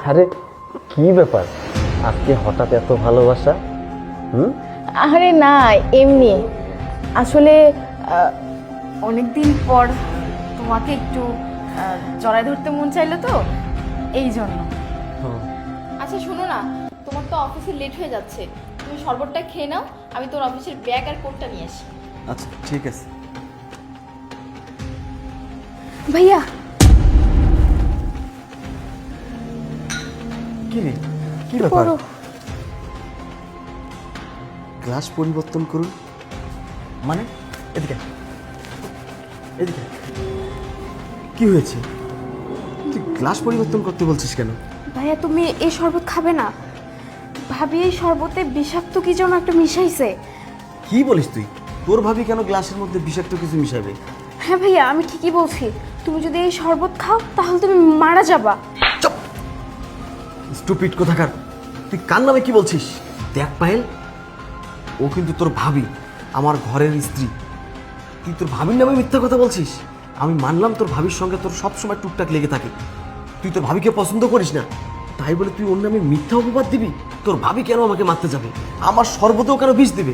আরে কি ব্যাপার, আজকে হঠাৎ এত ভালোবাসা? আরে না, এমনি আসলে অনেকদিন পর তোমাকে একটু জড়ায় ধরতে মন চাইলো তো, এই জন্য। আচ্ছা শোনো না, তোমার তো অফিসে লেট হয়ে যাচ্ছে, তুমি শরবতটা খেয়ে নাও, আমি তোর অফিসের ব্যাগ আর কোটটা নিয়ে আসি। আচ্ছা ঠিক আছে। ভাইয়া, কি রে, কি ব্যাপার? গ্লাস পরিবর্তন করুন মানে? এদিকে এদিকে, কি হয়েছে? তুই গ্লাস পরিবর্তন করতে বলছিস কেন? ভাইয়া তুমি এই শরবত খাবে না? ভাবি এই শরবতে বিষাক্ত কি যেন একটা মিশাইছে। কি বলিস তুই? তোর ভাবি কেন গ্লাসের মধ্যে বিষাক্ত কিছু মিশাবে? হ্যাঁ ভাইয়া, আমি ঠিকই বলছি। তুমি যদি এই শরবত খাও তাহলে তুমি মারা যাবা। চুপ, স্টুপিড কোথাকার! তুই কার নামে কি বলছিস? দেখ পায়েল, ও কিন্তু তোর ভাবি, আমার ঘরের স্ত্রী। তুই তোর ভাবির নামে মিথ্যা কথা বলছিস? আমি মানলাম তোর ভাবির সঙ্গে তোর সব সময় টুকটাক লেগে থাকে, তুই তোর ভাবিকে পছন্দ করিস না, তাই বলে তুই ওর নামে মিথ্যা অপবাদ দিবি? তোর ভাবি কেন আমাকে মারতে যাবে? আমার শরবতেও কেন বিষ দিবে?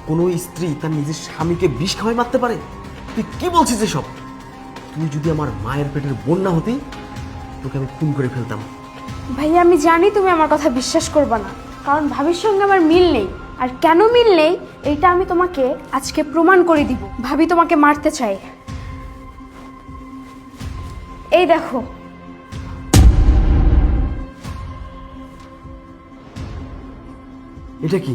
কোনো স্ত্রী তার নিজের স্বামীকে বিষ খাওয়াই মারতে পারে? তুই কি বলছিস এসব? তুই যদি আমার মায়ের পেটের বোন না হতি, তোকে আমি খুন করে ফেলতাম। ভাইয়া আমি জানি তুমি আমার কথা বিশ্বাস করবে না, কারণ ভাবির সঙ্গে আমার মিল নেই। আর কেন মিল নেই এইটা আমি তোমাকে আজকে প্রমাণ করে দিব। ভাবি তোমাকে মারতে চায়। এই দেখো। এটা কি?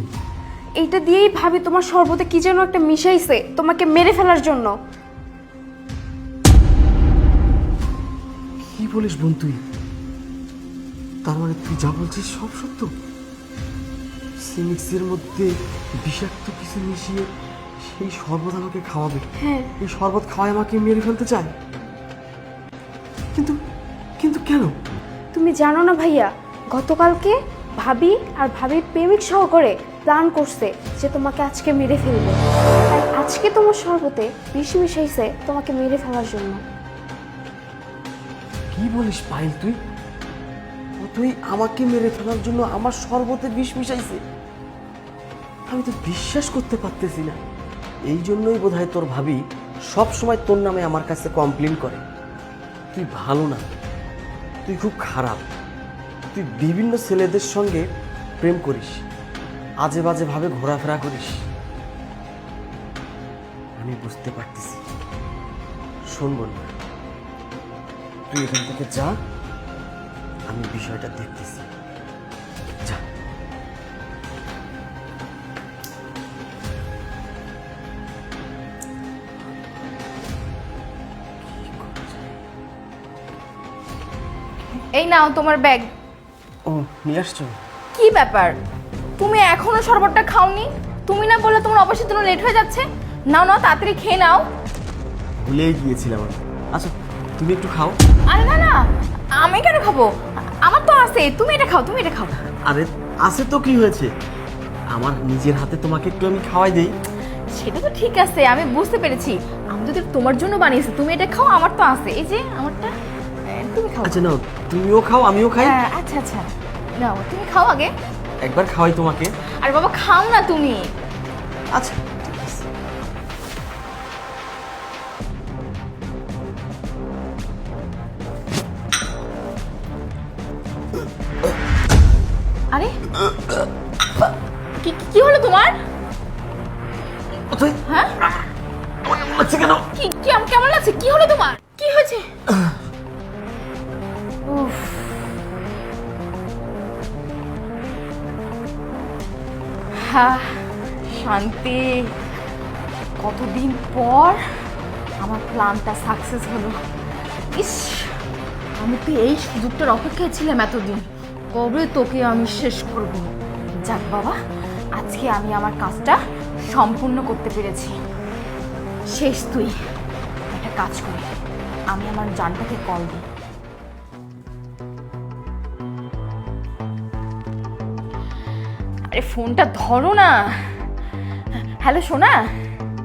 এইটা দিয়েই ভাবি তোমার শরবতে কি যেন একটা মিশাইছে তোমাকে মেরে ফেলার জন্য। কি বলিস বোন তুই? তার মানে তুই যা বলছিস সব সত্য? সিমিক্সের মধ্যে বিষাক্ত কিছু মিশিয়ে সেই শরবত আমাকে খাওয়াবে? হ্যাঁ। এই শরবত খাওয়ায় আমাকে মেরে ফেলতে চায়? কিন্তু কিন্তু কেন? তুমি জানো না ভাইয়া, গতকালকে ভাবি আর ভাবির প্রেমিক সহকারে প্ল্যান করছে যে তোমাকে আজকে মেরে ফেলবে। তাই আজকে তোমার শরবতে বিষ মিশাইছে তোমাকে মেরে ফেলার জন্য। কি বলিস পাইল তুই? তুই আমাকে মেরে ফেলার জন্য আমার শরবতে বিষ মিশাইছে? আমি তো বিশ্বাস করতে পারতেছি না। এই জন্যই বোধহয় তোর ভাবি সব সময় তোর নামে আমার কাছে কমপ্লেন করে। তুই ভালো না, তুই খুব খারাপ। তুই বিভিন্ন ছেলেদের সঙ্গে প্রেম করিস, আজে বাজে ভাবে ঘোরাফেরা করিস। আমি বুঝতে পারতেছি। শোন বোন, তুই এখান থেকে যা, আমি বিষয়টা দেখতেছি। যা। এই নাও তোমার ব্যাগ। ও, নিয়ে আসছো? কি ব্যাপার, তুমি এখনো শরবতটা খাওনি? তুমি না বললে তোমার অফিসের জন্য লেট হয়ে যাচ্ছে? নাও নাও, তাড়াতাড়ি খেয়ে নাও। ভুলেই গিয়েছিলাম আমি। আচ্ছা তুমি একটু খাও। আরে না না, আমি কেন খাবো? আমার তো আছে, তুমি এটা খাও, তুমি এটা খাও। আরে আছে তো, কি হয়েছে? আমার নিজের হাতে তোমাকে একটু আমি খাওয়াই দেই। সেটা তো ঠিক আছে, আমি বুঝতে পেরেছি। আমি তো তোমার জন্য বানিয়েছি, তুমি এটা খাও, আমার তো আছে, এই যে আমারটা। তুমি খাও। আচ্ছা নাও, তুমিও খাও আমিও খাই। হ্যাঁ আচ্ছা আচ্ছা, নাও তুমি খাও আগে। একবার খাওয়াই তোমাকে। আরে বাবা খাও না তুমি। আচ্ছা ঠিক আছে। আরে কি কি হলো তোমার? হ্যাঁ আচ্ছা কেন? কি কি কেমন লাগছে? কি হলো তোমার? কি হয়েছে? উফ, হ্যাঁ শান্তি, কতদিন পর আমার প্ল্যানটা সাকসেস হলো। ইস, আমি তো এই সুযোগটার অপেক্ষায় ছিলাম এতদিন, কবে তোকে আমি শেষ করব। যাক বাবা, আজকে আমি আমার কাজটা সম্পূর্ণ করতে পেরেছি। শেষ তুই। একটা কাজ করি, আমি আমার জানটাকে কল দিই। আরে ফোনটা ধরো না। হ্যালো সোনা।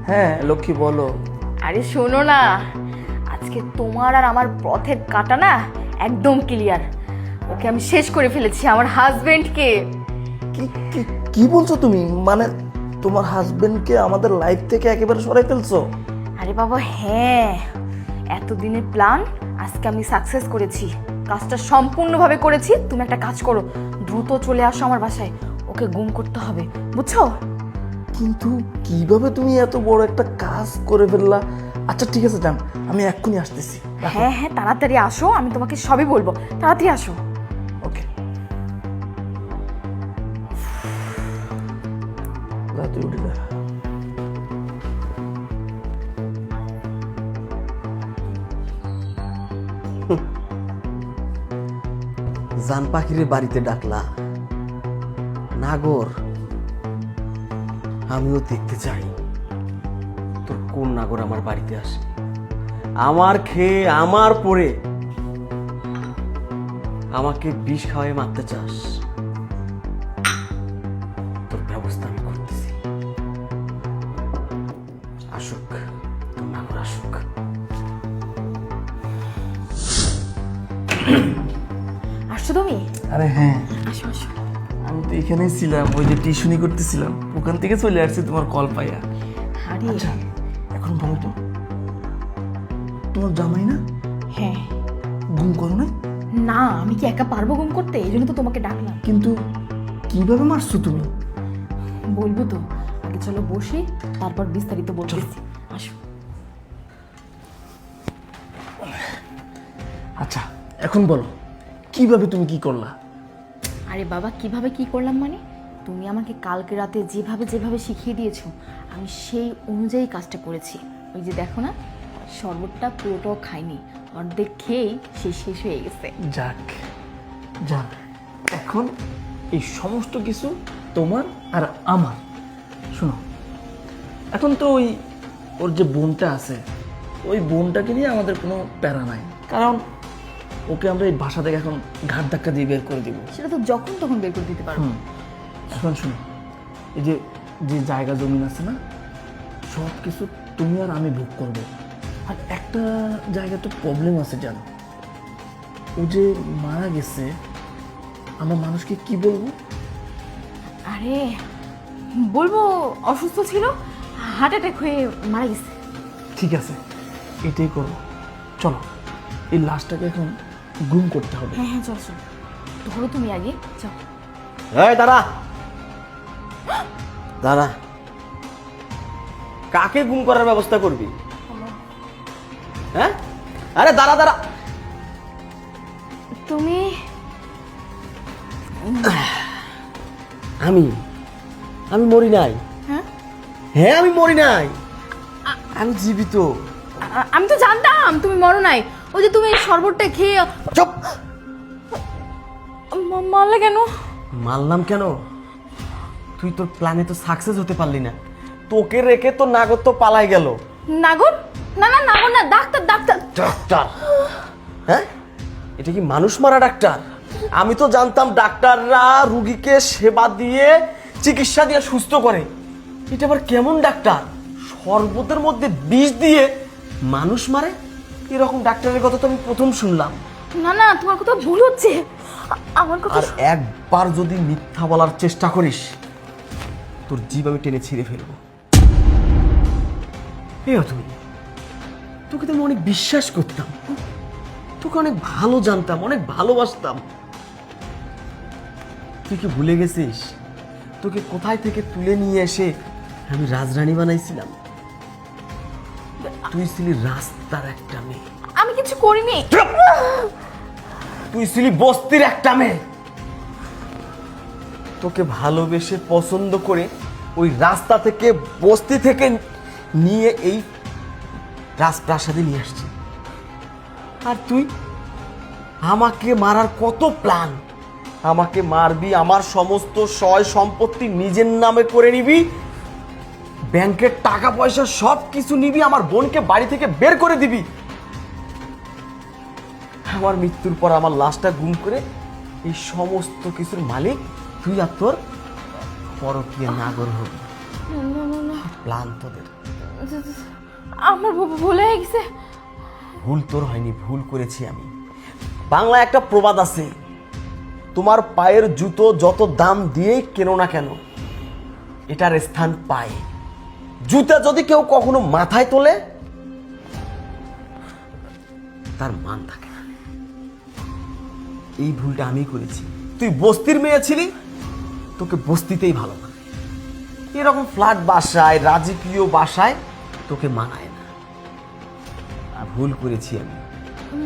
হ্যাঁ লক্ষ্মী বলো। আরে শোনো না, আজকে তোমার আর আমার পথের কাটা না একদম ক্লিয়ার। ওকে আমি শেষ করে ফেলেছি, আমার হাজবেন্ডকে। কি বলছো তুমি? মানে তোমার হাজবেন্ডকে আমাদের লাইফ থেকে একেবারে সরাই ফেলছো? আরে বাবা হ্যাঁ, এতদিনের প্ল্যান আজকে আমি সাকসেস করেছি, কাজটা সম্পূর্ণভাবে করেছি। তুমি একটা কাজ করো, দ্রুত চলে আসো আমার বাসায়, ওকে গুম করতে হবে, বুঝছো? কিন্তু কিভাবে তুমি এত বড় একটা কাজ করে ফেললা? আচ্ছা ঠিক আছে জান, আমি এক্ষুনি আসতেছি। হ্যাঁ হ্যাঁ, তাড়াতাড়ি আসো, আমি তোমাকে সবই বলবো, তাড়াতাড়ি আসো। ওকে, রাতে উঠে যা। জান পাখিরে বাড়িতে ডাকলা, নাগর আমিও দেখতে চাই তোর কোন নাগর আমার বাড়িতে আসে, আমার খেয়ে আমার পরে আমাকে বিষ খাওয়াই মারতে চাস, তোর ব্যবস্থা আমি করতেছি। আসুক তোর নাগর আসুক। আসছো তুমি? আরে হ্যাঁ, আসো আসো। আমি তো এখানেই ছিলাম, ওই যে টিউশনি করতেছিলাম, ওখান থেকে চলে আসছি তোমার কল পাইয়া। আরে আচ্ছা এখন বলো তো, তোমার জামাই না হ্যাঁ। গুম করো না? না, আমি কি একা পারবো গুম করতে? এই জন্য তো তোমাকে ডাকলাম। কিন্তু কিভাবে মারছো তুমি? বলবো তো, আগে চলো বসি, তারপর বিস্তারিত বলতেছি। আসো। আচ্ছা এখন বলো, কিভাবে তুমি কি করলা? আরে বাবা, কিভাবে কি করলাম মানে, তুমি আমাকে কালকে রাতে যেভাবে যেভাবে শিখিয়ে দিয়েছো, আমি সেই অনুযায়ী কাজটা করেছি। ওই যে দেখো না, শরবতটা পুরোটাও খাইনি, অর্ধেক খেয়েই সে শেষ হয়ে গেছে। যাক যাক, এখন এই সমস্ত কিছু তোমার আর আমার। শোনো, এখন তো ওর যে বোনটা আছে, ওই বোনটাকে নিয়ে আমাদের কোনো প্যারা নাই, কারণ ওকে আমরা এই বাসা থেকে এখন ঘাট ধাক্কা দিয়ে বের করে দিব। সেটা তো যখন তখন বের করে দিতে পারবো। এখন শোনো, এই যে যে জায়গা জমিন আছে না, সব কিছু তুমি আর আমি ভোগ করবো। আর একটা জায়গা তো প্রবলেম আছে জানো, ও যে মারা গেছে, আমরা মানুষকে কি বলবো? আরে বলবো অসুস্থ ছিল, হার্ট অ্যাটাক হয়ে মারা গেছে। ঠিক আছে, এটাই করবো। চলো, এই লাশটাকে এখন গুম করতে হবে। হ্যাঁ হ্যাঁ, চল চল, ধরো তুমি আগে যাও। এই দাঁড়া দাঁড়া, কাকে গুম করার ব্যবস্থা করবি? হ্যাঁ, আরে দাঁড়া দাঁড়া, তুমি আমি আমি মরি নাই। হ্যাঁ, হ্যাঁ আমি মরি নাই, আমি জীবিত। আমি তো জানতাম তুমি মরো নাই। ওই যে তুমি এই শরবতটা খেয়ে চুপ। মারলে কেন? মারলাম কেন? তুই তোর প্ল্যানে তো সাকসেস হতে পারলি না, তোকে রেখে তো নাগর তো পালাই গেল। নাগর? না না, নাগর না, ডাক্তার ডাক্তার। ডাক্তার? হ্যাঁ, এটা কি মানুষ মারা ডাক্তার? আমি তো জানতাম ডাক্তাররা রুগীকে সেবা দিয়ে চিকিৎসা দিয়ে সুস্থ করে, এটা আবার কেমন ডাক্তার? শরবতের মধ্যে বিষ দিয়ে মানুষ মারে? এরকম ডাক্তারের কথা তো আমি প্রথম শুনলাম। না না, তোমার কথা ভুল হচ্ছে, আমার কথা। আর একবার যদি মিথ্যা বলার চেষ্টা করিস, তোর জীব আমি টেনে ছিঁড়ে ফেলবো। তুই, তোকে তো আমি অনেক বিশ্বাস করতাম, তোকে অনেক ভালো জানতাম, অনেক ভালোবাসতাম। তুই কি ভুলে গেছিস তোকে কোথায় থেকে তুলে নিয়ে এসে আমি রাজরানী বানাইছিলাম? তুই ছিলি রাস্তার একটা মেয়ে, আমি কিছু করিনি। তুই ছিলি বস্তির একটা মেয়ে। তোকে ভালোবেসে পছন্দ করে ওই রাস্তা থেকে, বস্তি থেকে নিয়ে এই রাজপ্রাসাদে নিয়ে আসছি। আর তুই আমাকে মারার কত প্ল্যান, আমাকে মারবি, আমার সমস্ত সয় সম্পত্তি নিজের নামে করে নিবি, ব্যাংকের টাকা পয়সা সব কিছু নিবি, আমার বোনকে বাড়ি থেকে বের করে দিবি। আমার মৃত্যুর পর আমার লাশটা গুম করে এই সমস্ত কিছুর মালিক তুই আর তোর পরকীয় নাগর হবি। প্ল্যান তোদের। আমার ভুল হয়ে গেছে। ভুল তোর হয়নি, ভুল করেছি আমি। বাংলায় একটা প্রবাদ আছে, তোমার পায়ের জুতো যত দাম দিয়েই কেনো না কেন, এটার স্থান পায়ে। জুতা যদি কেউ কখনো মাথায় তোলে, তার মান থাকে না। এই ভুলটা আমি করেছি। তুই বস্তির মেয়ে ছিলি, তোকে বস্তিতেই ভালো মানায়। এরকম ফ্ল্যাট বাসায়, রাজকীয় বাসায় তোকে মানায় না। ভুল করেছি আমি।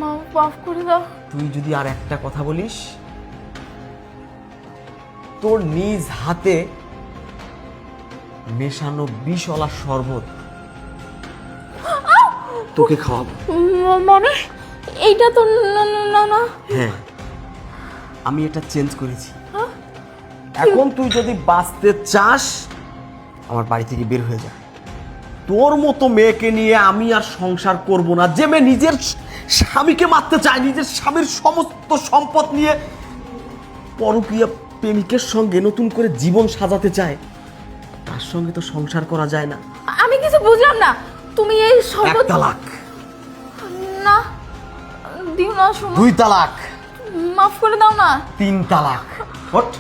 মা মাফ করে দাও। তুই যদি আর একটা কথা বলিস, তোর নিজ হাতে মেশানো বিষওয়ালা শরবত তোকে খাওয়াবো। মানে এইটা তো না না না না। হ্যাঁ, আমি এটা চেঞ্জ করেছি। এখন তুই যদি বাঁচতে চাস, আমার বাড়ি থেকে বের হয়ে যা। তোর মতো মেয়েকে নিয়ে আমি আর সংসার করব না। যে মেয়ে নিজের স্বামীকে মারতে চায়, নিজের স্বামীর সমস্ত সম্পদ নিয়ে পরকীয়া প্রেমিকের সঙ্গে নতুন করে জীবন সাজাতে চায়, তার সঙ্গে তো সংসার করা যায় না। আমি কিছু বুঝলাম না। তুমি এই এক শরবত তালাক, না দিও না। শোনো, 2 তালাক, মাফ করে দাও না। 3 তালাক। ওঠ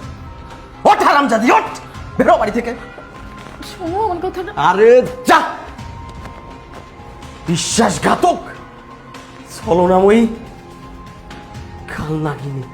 ওঠ হারামজাদি, ওঠ, বেরো বাড়ি থেকে। শোনো আমার কথাটা। আরে যা, বিশ্বাসঘাতক, ছলনাময়ী, খালনাগিনী।